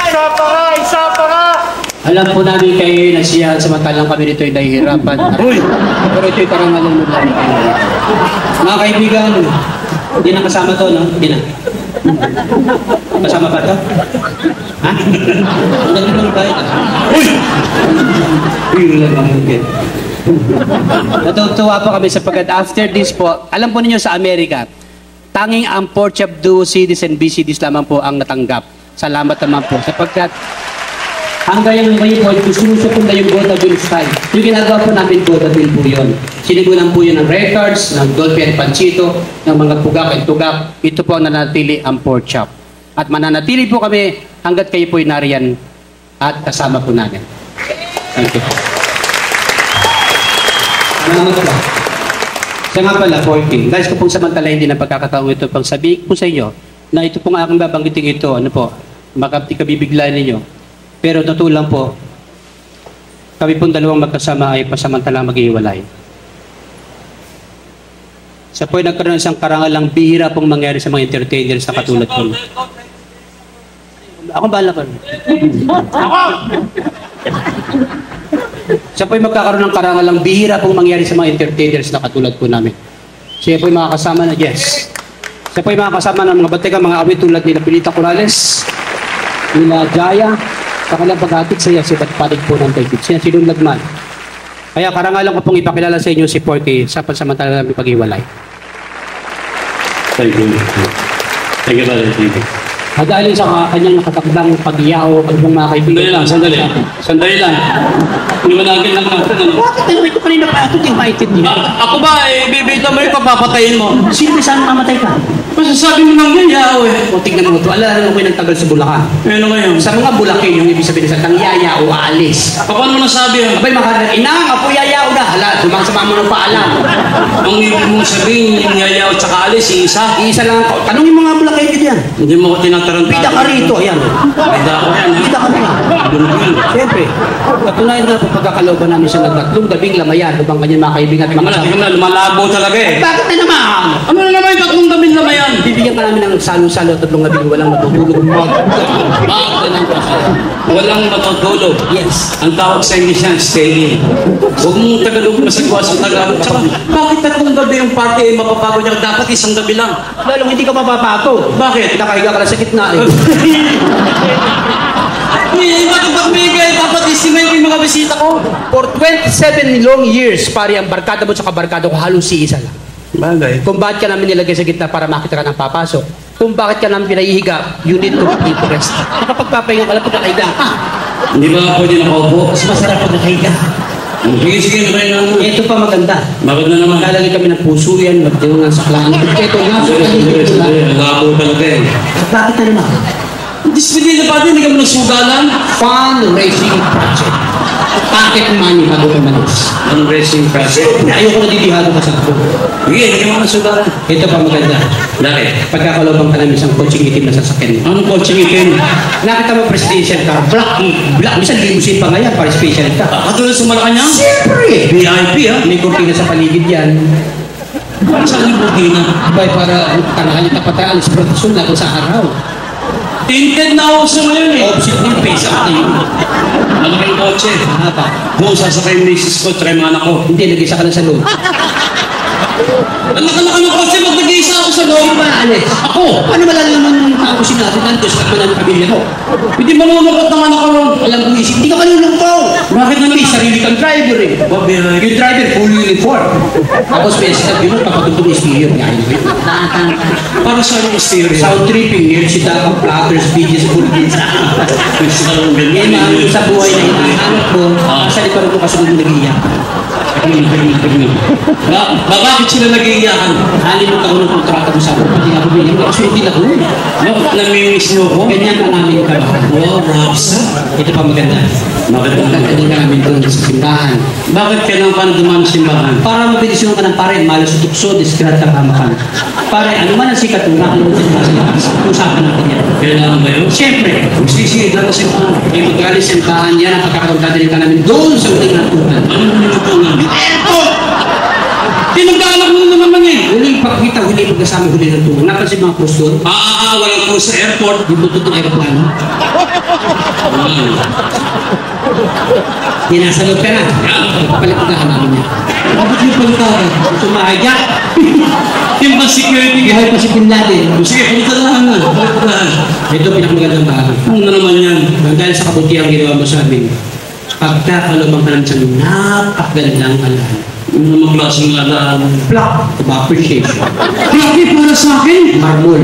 Isa pa ka! Alam po namin kayo nasiyahan samantalang kami nito ay nahihirapan. Uy! Pero ito'y karangalan mo lang. Mga kaibigan, hindi na kasama to, no? Hindi na. Kasama ba to? Ha? Ang galing lang tayo. Uy! Uy! Wala lang hanggang. Natutuwa po kami sapagkat after this po, alam po ninyo sa Amerika, tanging ang Port of Duo cities and BCDs lamang po ang natanggap. Salamat naman po sapagkat hanggang yung kayo po, gusto po na yung Vodaville style. Yung ginagawa po namin Vodaville po yun. Sinigunan po yun ng records, ng Dolphy and Panchito, ng mga tugak at tugak. Ito po ang nanatili ang pork chop. At mananatili po kami hanggat kayo po nariyan at kasama po namin. Thank you. Salamat po. Siya nga pala, 14. Guys, kung samantalahin din ang pagkakataong ito, pang sabihin po sa inyo na ito pong aking babanggitin ito, ano po, makabibigla ninyo. Pero totoo lang po, kami pong dalawang magkasama ay pasamantalang maghihiwalay. Sa po ay nagkaroon ng isang karangalang bihira pong mangyari sa mga entertainers na katulad ko. Ako bahala ko. Sa po ay magkakaroon ng karangalang bihira pong mangyari sa mga entertainers na katulad po namin. Siya po ay makakasama na, yes. Siya po ay makakasama ng mga batika, mga awit tulad nila Pilita Corrales, nila Jaya, sa kanilang pag-atik sa si Batpalig po ng David. Siya si Don Lagman. Kaya karangalan ko pong ipakilala sa inyo si Porky sa pansamantala namin pag-iwalay. Thank you. Thank you, Brother. Thank you. At dahil sa kanyang nakatakdang pag-iyaw at mga kaibigan. Sandali lang. Sandali lang. Liwanagin lang natin. Ano? Bakit ano ito kanina pa ito yung maitin niya? Ako ba, bibita mo yung papapatayin mo? Sino saan mamatay ka? Masasabi mo lang yan, yaw eh. O tignan mo ito. Alala ko yung nagtagal sa Bulacan. Ano ngayon? Sa mga Bulacan yung ibig sabihin sa tangyaya o aalis. Paano mo nasabi yan? Abay makalag, inang, apo yayaw na. Hala, sumasama mo ng paalam. Ang ibig mong sabihin, yung yayaw at saka alis, isa. Isa lang ako. Tanongin mga Bulacan ka dyan. Hindi mo ko tinataranta. Pita ka rito, ayan. Pita ako yan. Pita ka rito. Siyempre, patunayan na po pagkakalooban namin sa nagtatlong gabing lamayan upang kanyang mga kaibigan at mga Tingnan mo na, lumalabo talaga eh. Bakit na naman? Ano na naman yung tatlong gamin lamayan? Bibigyan ka namin ng salo-salo at tatlong gabing walang matutulog. Walang matutulog. Yes. Ang tawag sa English yan, stay in. Huwag mong Tagalog masagwa sa Tagalog. Tsaka, bakit tatlong gabi yung party ay mapapagod niya? Dapat isang gabi lang. Lalong hindi ka mapapato. Bakit? Nakahiga ka lang sa gitna eh. Hindi, bakit magbigay? Dapat estimate yung mga bisita ko. For 27 long years, pari ang barkada mo sa kabarkada ko halos si isa lang. Bagay. Kung bakit ka namin nilagay sa gitna para makita ka ng papasok. Kung bakit ka namin pinahihiga, you need to be rest. Nakapagpapahinga ka lang pag nakahiga ka. Hindi ba pwede nakaupo? Mas masarap pag nakahiga. Sige, sige, naman lang. Ito pa maganda. Bakit na naman? Lalagay kami ng puso yan, magdiwang ng saklaan. Ito nga, sa paligid ko lang. Labo talaga eh. Bakit na naman? Dispedida pa din, hindi ka mo nagsugalan. Fundraising project. Pocket money bago ka malis. Ang racing project. Ayoko na didihado ka sa ako. Sige, hindi ka mo nagsugalan. Ito pa maganda. Bakit? Pagkakalobang ka namin isang coaching itim na sasakyan. Anong coaching itin? Nakita mo presidential car, black, minsan limousine pa nga yan para special ka. Katulad sa Malacanang? Siyempre! VIP ha? May kurtina sa paligid yan. Saan yung bukina? Abay, para tanahan yung tapatan, sa produksyon na sa araw. Tinted na ako sa ngayon eh. Opposite mo yung pesa ka na yun. Malaking kotse. Haba. Doon sasakay yung misis ko, try mga anak ko. Hindi, nag-isa ka lang sa loob. Anak-anak ng kotse, mag nag-iisa ako sa loob. Sino ba, Alex? Ako! Paano malalaman ng tao si natin nandun sa kaman ng pamilya mo? Hindi manunukot ng anak ko ron. Alam ko isip, hindi ka manunungkaw. Bakit na May naman? sarili kang driver eh. Yung driver, full uniform. Tapos may sabi mo, papatutong stereo. Yan yun. Para sa yung stereo. Sound tripping, yun si Dakang Platters, BG's Bulgins. Yan ang sa buhay na hinahanap ko. Sa likuran ko kasunod mo nag-iiyak. Bakit sila nag-iiyakan? Halimut ako ng kontrata mo sa ako. Pati nga bumili ko. Kasi hindi na ko. No, namimiss niyo ko? Ganyan ang aming trabaho. Oh, Rapsa. Ito pa maganda. Maganda namin doon sa simbahan. Bakit kailangan pa na dumami sa simbahan? Para mabilis yung ka ng pare, malas sa tukso, disgrad ka kamakan. Pare, ano man ang sikat mo, nakalimutan mo sa likas. Usapan natin yan. Kailangan ba yun? Siyempre, Sige, dala sa simbahan. may magaling simbahan yan ang pagkakaroon ka namin doon sa uling natutunan. Ano mo nilutungan? Airport! Tinagdaanak mo na naman eh. Huling pagkita, huling pagkasama, huling natutunan. Napansin mga krus doon? Walang po sa airport. Yung butut ng aeroplano. Dinasalot ka na. Papalit ka halaman niya. Bakit yung palitaran? Sumahayag. Yung ba security ka? Buhay pa si Bin Laden. Sige, palitan na. Palitan. Ito pinakamagandang bahay. Ano na naman yan? Dahil sa kabutihan ginawa mo sa amin, pagkakalumang ka naman sa napakagandang alaala. Ano naman klaseng alam? Plaque of appreciation. Plaki para sa akin? Marmol.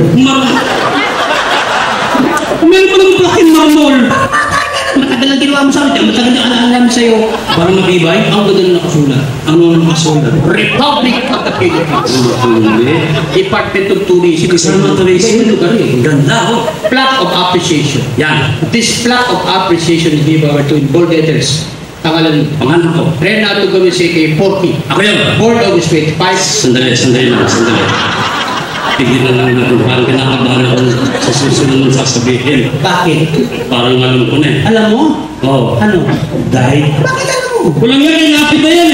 Meron pa ng plaki marmol. Matagal ang ginawa mo sa amin. Matagal ang alaala mo sa'yo. Parang matibay? Ang ganda na nakasulat. Ano ang nakasulat? Republic of the Philippines. Hindi. Department of Tourism. Kasama tourism. Ganda lugar eh. Ganda oh. Plaque of appreciation. Yan. This plaque of appreciation is given to in bold letters. Pangalan mo. Pangalan ko. Renato Gomiseke, Porky. Ako yan. Board August 25. Sandali lang. Pigilan lang natin. Parang kinakabahan ako sa susunod ng sasabihin. Bakit? Parang alam ko na eh. Alam mo? Oo. Ano? Dahil. Bakit alam mo? Walang yan, lapit na yan